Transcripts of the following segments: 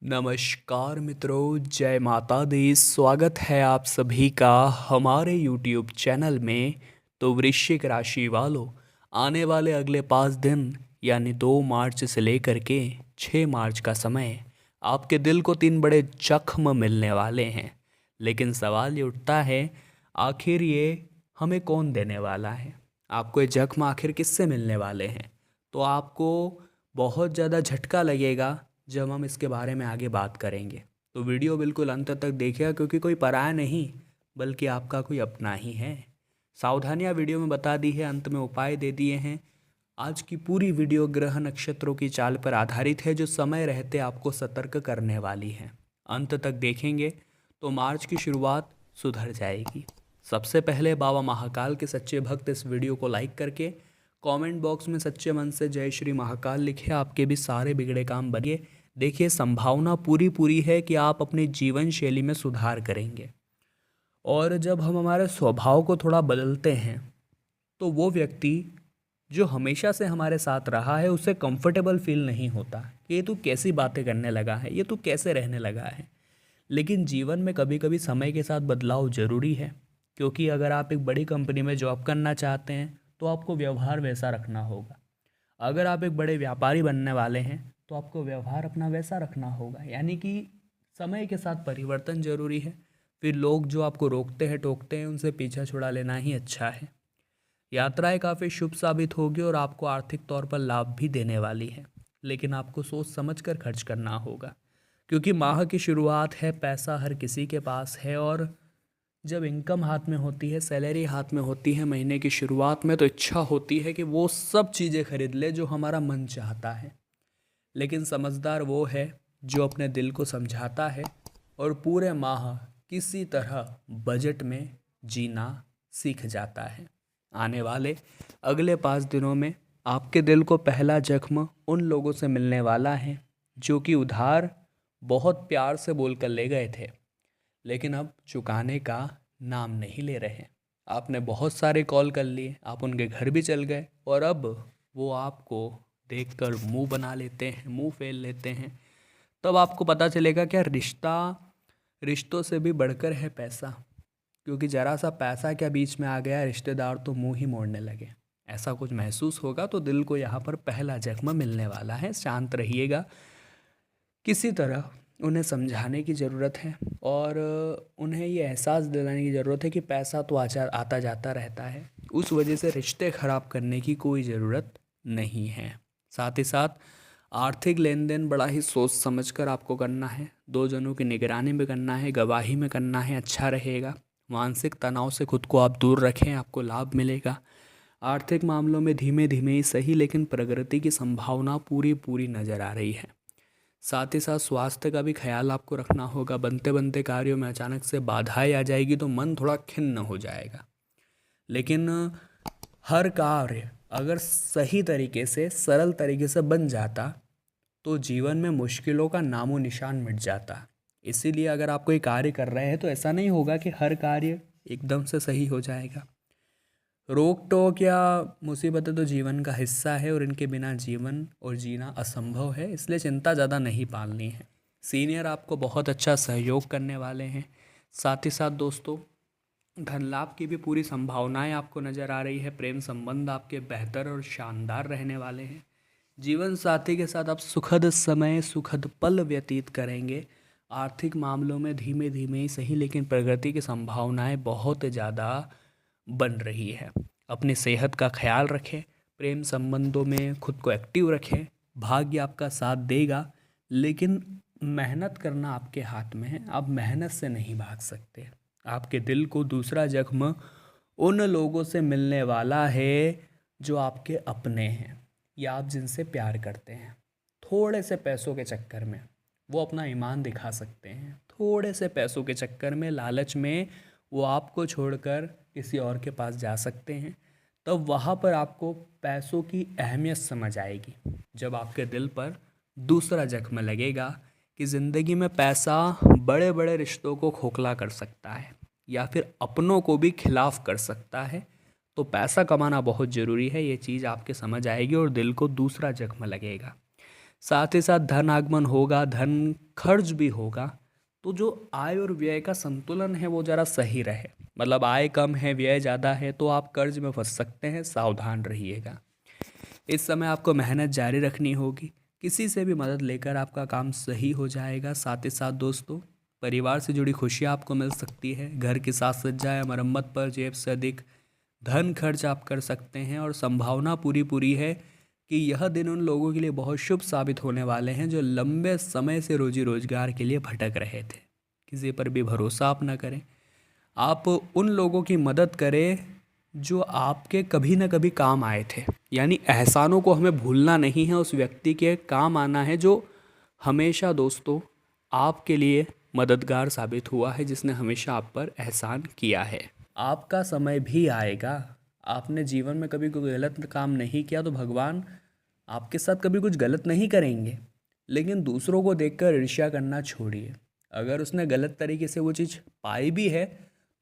नमस्कार मित्रों, जय माता दी। स्वागत है आप सभी का हमारे YouTube चैनल में। तो वृश्चिक राशि वालों, आने वाले अगले 5 दिन यानी 2 मार्च से लेकर के 6 मार्च का समय आपके दिल को 3 बड़े जख्म मिलने वाले हैं। लेकिन सवाल ये उठता है, आखिर ये हमें कौन देने वाला है? आपको ये जख्म आखिर किससे मिलने वाले हैं? तो आपको बहुत ज़्यादा झटका लगेगा जब हम इसके बारे में आगे बात करेंगे। तो वीडियो बिल्कुल अंत तक देखिएगा, क्योंकि कोई पराया नहीं बल्कि आपका कोई अपना ही है। सावधानियां वीडियो में बता दी है, अंत में उपाय दे दिए हैं। आज की पूरी वीडियो ग्रह नक्षत्रों की चाल पर आधारित है, जो समय रहते आपको सतर्क करने वाली है। अंत तक देखेंगे तो मार्च की शुरुआत सुधर जाएगी। सबसे पहले बाबा महाकाल के सच्चे भक्त इस वीडियो को लाइक करके कमेंट बॉक्स में सच्चे मन से जय श्री महाकाल लिखे। आपके भी सारे बिगड़े काम बनिए। देखिए, संभावना पूरी पूरी है कि आप अपनी जीवन शैली में सुधार करेंगे। और जब हम हमारे स्वभाव को थोड़ा बदलते हैं तो वो व्यक्ति जो हमेशा से हमारे साथ रहा है उसे कंफर्टेबल फील नहीं होता कि ये तू कैसी बातें करने लगा है, ये तू कैसे रहने लगा है। लेकिन जीवन में कभी कभी समय के साथ बदलाव ज़रूरी है, क्योंकि अगर आप एक बड़ी कंपनी में जॉब करना चाहते हैं तो आपको व्यवहार वैसा रखना होगा। अगर आप एक बड़े व्यापारी बनने वाले हैं तो आपको व्यवहार अपना वैसा रखना होगा। यानी कि समय के साथ परिवर्तन जरूरी है। फिर लोग जो आपको रोकते हैं टोकते हैं उनसे पीछा छुड़ा लेना ही अच्छा है। यात्राएं काफ़ी शुभ साबित होगी और आपको आर्थिक तौर पर लाभ भी देने वाली है, लेकिन आपको सोच समझ कर खर्च करना होगा, क्योंकि माह की शुरुआत है। पैसा हर किसी के पास है, और जब इनकम हाथ में होती है, सैलरी हाथ में होती है महीने की शुरुआत में, तो इच्छा होती है कि वो सब चीज़ें खरीद ले जो हमारा मन चाहता है। लेकिन समझदार वो है जो अपने दिल को समझाता है और पूरे माह किसी तरह बजट में जीना सीख जाता है। आने वाले अगले 5 दिनों में आपके दिल को पहला जख्म उन लोगों से मिलने वाला है जो कि उधार बहुत प्यार से बोलकर ले गए थे, लेकिन अब चुकाने का नाम नहीं ले रहे। आपने बहुत सारे कॉल कर लिए, आप उनके घर भी चल गए, और अब वो आपको देखकर मुंह बना लेते हैं, मुंह फेर लेते हैं। तब आपको पता चलेगा क्या रिश्ता रिश्तों से भी बढ़कर है पैसा। क्योंकि ज़रा सा पैसा क्या बीच में आ गया, रिश्तेदार तो मुंह ही मोड़ने लगे। ऐसा कुछ महसूस होगा तो दिल को यहाँ पर पहला जख्म मिलने वाला है। शांत रहिएगा, किसी तरह उन्हें समझाने की ज़रूरत है, और उन्हें ये एहसास दिलाने की ज़रूरत है कि पैसा तो आता जाता रहता है। उस वजह से रिश्ते ख़राब करने की कोई ज़रूरत नहीं है। साथ ही साथ आर्थिक लेन देन बड़ा ही सोच समझ कर आपको करना है। 2 जनों की निगरानी में करना है, गवाही में करना है, अच्छा रहेगा। मानसिक तनाव से खुद को आप दूर रखें, आपको लाभ मिलेगा। आर्थिक मामलों में धीमे धीमे ही सही, लेकिन प्रगति की संभावना पूरी पूरी नज़र आ रही है। साथ ही साथ स्वास्थ्य का भी ख्याल आपको रखना होगा। बनते बनते कार्यों में अचानक से बाधाएं आ जाएगी तो मन थोड़ा खिन्न हो जाएगा। लेकिन हर कार्य अगर सही तरीके से, सरल तरीके से बन जाता तो जीवन में मुश्किलों का नामो निशान मिट जाता। इसीलिए अगर आप कोई कार्य कर रहे हैं तो ऐसा नहीं होगा कि हर कार्य एकदम से सही हो जाएगा। रोक टोक या मुसीबतें तो जीवन का हिस्सा है, और इनके बिना जीवन और जीना असंभव है। इसलिए चिंता ज़्यादा नहीं पालनी है। सीनियर आपको बहुत अच्छा सहयोग करने वाले हैं। साथ ही साथ दोस्तों, धन लाभ की भी पूरी संभावनाएं आपको नज़र आ रही है। प्रेम संबंध आपके बेहतर और शानदार रहने वाले हैं। जीवन साथी के साथ आप सुखद समय, सुखद पल व्यतीत करेंगे। आर्थिक मामलों में धीमे धीमे ही सही, लेकिन प्रगति की संभावनाएं बहुत ज़्यादा बन रही है। अपनी सेहत का ख्याल रखें, प्रेम संबंधों में खुद को एक्टिव रखें। भाग्य आपका साथ देगा, लेकिन मेहनत करना आपके हाथ में है। आप मेहनत से नहीं भाग सकते। आपके दिल को दूसरा जख्म उन लोगों से मिलने वाला है जो आपके अपने हैं या आप जिनसे प्यार करते हैं। थोड़े से पैसों के चक्कर में वो अपना ईमान दिखा सकते हैं। थोड़े से पैसों के चक्कर में, लालच में वो आपको छोड़कर किसी और के पास जा सकते हैं। तब वहाँ पर आपको पैसों की अहमियत समझ आएगी, जब आपके दिल पर दूसरा जख्म लगेगा कि ज़िंदगी में पैसा बड़े बड़े रिश्तों को खोखला कर सकता है या फिर अपनों को भी खिलाफ कर सकता है। तो पैसा कमाना बहुत ज़रूरी है, ये चीज़ आपके समझ आएगी और दिल को दूसरा जख्म लगेगा। साथ ही साथ धन आगमन होगा, धन खर्च भी होगा। तो जो आय और व्यय का संतुलन है वो ज़रा सही रहे। मतलब आय कम है, व्यय ज़्यादा है, तो आप कर्ज में फंस सकते हैं, सावधान रहिएगा। इस समय आपको मेहनत जारी रखनी होगी, किसी से भी मदद लेकर आपका काम सही हो जाएगा। साथ ही साथ दोस्तों, परिवार से जुड़ी खुशियाँ आपको मिल सकती है। घर की साज सज्जा या मरम्मत पर जेब से अधिक धन खर्च आप कर सकते हैं, और संभावना पूरी पूरी है कि यह दिन उन लोगों के लिए बहुत शुभ साबित होने वाले हैं जो लंबे समय से रोजी रोजगार के लिए भटक रहे थे। किसी पर भी भरोसा आप न करें। आप उन लोगों की मदद करें जो आपके कभी न कभी काम आए थे। यानी एहसानों को हमें भूलना नहीं है, उस व्यक्ति के काम आना है जो हमेशा दोस्तों आपके लिए मददगार साबित हुआ है, जिसने हमेशा आप पर एहसान किया है। आपका समय भी आएगा। आपने जीवन में कभी कोई गलत काम नहीं किया तो भगवान आपके साथ कभी कुछ गलत नहीं करेंगे। लेकिन दूसरों को देखकर ईर्ष्या करना छोड़िए। अगर उसने गलत तरीके से वो चीज़ पाई भी है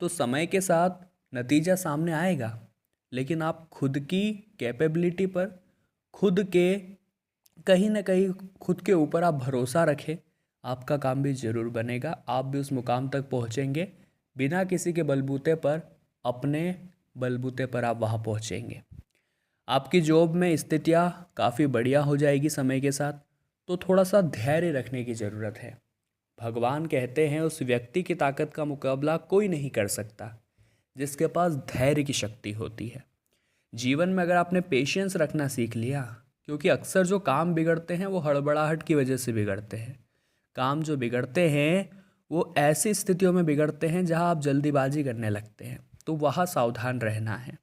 तो समय के साथ नतीजा सामने आएगा। लेकिन आप खुद की कैपेबिलिटी पर, खुद के कहीं ना कहीं खुद के ऊपर आप भरोसा रखें, आपका काम भी ज़रूर बनेगा। आप भी उस मुकाम तक पहुंचेंगे। बिना किसी के बलबूते पर, अपने बलबूते पर आप वहां पहुंचेंगे। आपकी जॉब में स्थितियां काफ़ी बढ़िया हो जाएगी समय के साथ। तो थोड़ा सा धैर्य रखने की ज़रूरत है। भगवान कहते हैं उस व्यक्ति की ताकत का मुकाबला कोई नहीं कर सकता जिसके पास धैर्य की शक्ति होती है। जीवन में अगर आपने पेशेंस रखना सीख लिया, क्योंकि अक्सर जो काम बिगड़ते हैं वो हड़बड़ाहट की वजह से बिगड़ते हैं। काम जो बिगड़ते हैं वो ऐसी स्थितियों में बिगड़ते हैं जहां आप जल्दीबाजी करने लगते हैं, तो वहाँ सावधान रहना है।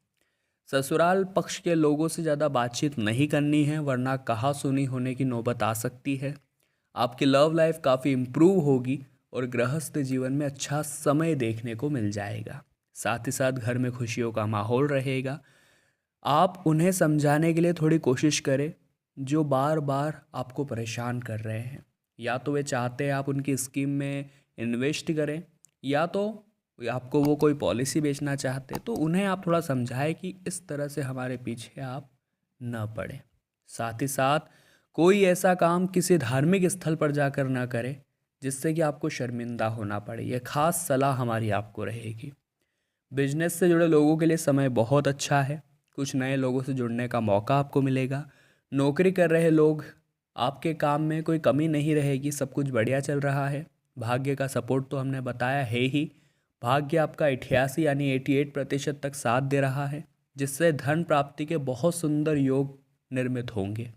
ससुराल पक्ष के लोगों से ज़्यादा बातचीत नहीं करनी है, वरना कहा सुनी होने की नौबत आ सकती है। आपकी लव लाइफ काफ़ी इम्प्रूव होगी और गृहस्थ जीवन में अच्छा समय देखने को मिल जाएगा। साथ ही साथ घर में खुशियों का माहौल रहेगा। आप उन्हें समझाने के लिए थोड़ी कोशिश करें जो बार बार आपको परेशान कर रहे हैं। या तो वे चाहते हैं आप उनकी स्कीम में इन्वेस्ट करें, या तो आपको वो कोई पॉलिसी बेचना चाहते, तो उन्हें आप थोड़ा समझाएं कि इस तरह से हमारे पीछे आप न पड़ें। साथ ही साथ कोई ऐसा काम किसी धार्मिक स्थल पर जाकर ना करें जिससे कि आपको शर्मिंदा होना पड़े। यह खास सलाह हमारी आपको रहेगी। बिजनेस से जुड़े लोगों के लिए समय बहुत अच्छा है। कुछ नए लोगों से जुड़ने का मौका आपको मिलेगा। नौकरी कर रहे लोग, आपके काम में कोई कमी नहीं रहेगी, सब कुछ बढ़िया चल रहा है। भाग्य का सपोर्ट तो हमने बताया है ही। भाग्य आपका 88 यानी 88% तक साथ दे रहा है, जिससे धन प्राप्ति के बहुत सुंदर योग निर्मित होंगे।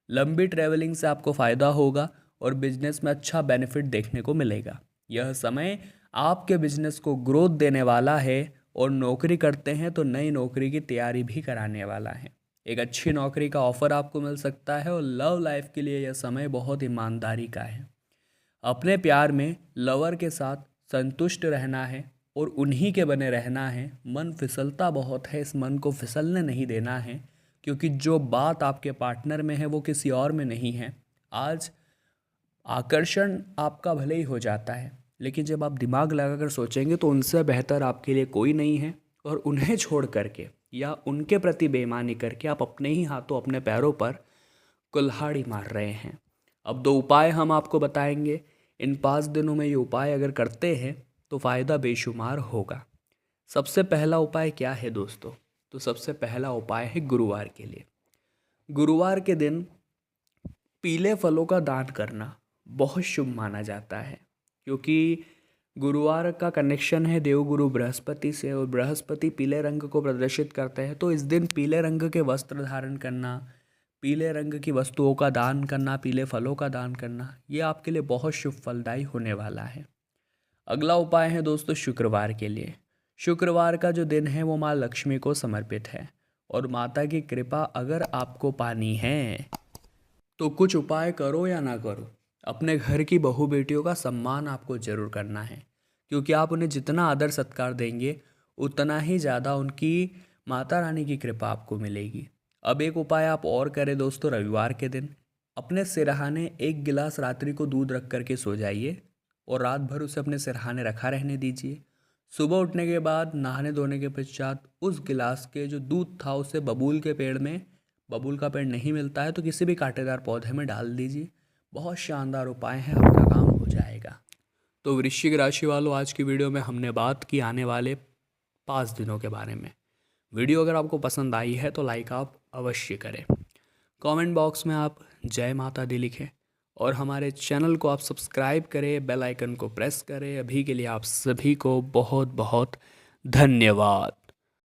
लंबी ट्रैवलिंग से आपको फ़ायदा होगा और बिजनेस में अच्छा बेनिफिट देखने को मिलेगा। यह समय आपके बिजनेस को ग्रोथ देने वाला है, और नौकरी करते हैं तो नई नौकरी की तैयारी भी कराने वाला है। एक अच्छी नौकरी का ऑफर आपको मिल सकता है, और लव लाइफ के लिए यह समय बहुत ईमानदारी का है। अपने प्यार में लवर के साथ संतुष्ट रहना है और उन्हीं के बने रहना है। मन फिसलता बहुत है, इस मन को फिसलने नहीं देना है, क्योंकि जो बात आपके पार्टनर में है वो किसी और में नहीं है। आज आकर्षण आपका भले ही हो जाता है, लेकिन जब आप दिमाग लगाकर सोचेंगे तो उनसे बेहतर आपके लिए कोई नहीं है। और उन्हें छोड़ करके या उनके प्रति बेईमानी करके आप अपने ही हाथों अपने पैरों पर कुल्हाड़ी मार रहे हैं। अब दो उपाय हम आपको बताएंगे। इन 5 दिनों में ये उपाय अगर करते हैं तो फ़ायदा बेशुमार होगा। सबसे पहला उपाय क्या है दोस्तों? तो सबसे पहला उपाय है गुरुवार के लिए। गुरुवार के दिन पीले फलों का दान करना बहुत शुभ माना जाता है, क्योंकि गुरुवार का कनेक्शन है देवगुरु बृहस्पति से, और बृहस्पति पीले रंग को प्रदर्शित करते हैं। तो इस दिन पीले रंग के वस्त्र धारण करना, पीले रंग की वस्तुओं का दान करना, पीले फलों का दान करना, ये आपके लिए बहुत शुभ फलदायी होने वाला है। अगला उपाय है दोस्तों शुक्रवार के लिए। शुक्रवार का जो दिन है वो माँ लक्ष्मी को समर्पित है, और माता की कृपा अगर आपको पानी है तो कुछ उपाय करो या ना करो, अपने घर की बहू बेटियों का सम्मान आपको जरूर करना है। क्योंकि आप उन्हें जितना आदर सत्कार देंगे उतना ही ज़्यादा उनकी माता रानी की कृपा आपको मिलेगी। अब एक उपाय आप और करें दोस्तों। रविवार के दिन अपने सिरहाने एक गिलास रात्रि को दूध रख करके सो जाइए, और रात भर उसे अपने सिरहाने रखा रहने दीजिए। सुबह उठने के बाद नहाने धोने के पश्चात उस गिलास के जो दूध था उसे बबूल के पेड़ में बबूल का पेड़ नहीं मिलता है तो किसी भी कांटेदार पौधे में डाल दीजिए। बहुत शानदार उपाय है, आपका काम हो जाएगा। तो वृश्चिक राशि वालों, आज की वीडियो में हमने बात की आने वाले 5 दिनों के बारे में। वीडियो अगर आपको पसंद आई है तो लाइक आप अवश्य करें। कमेंट बॉक्स में आप जय माता दी लिखें और हमारे चैनल को आप सब्सक्राइब करें, बेल आइकन को प्रेस करें। अभी के लिए आप सभी को बहुत बहुत धन्यवाद।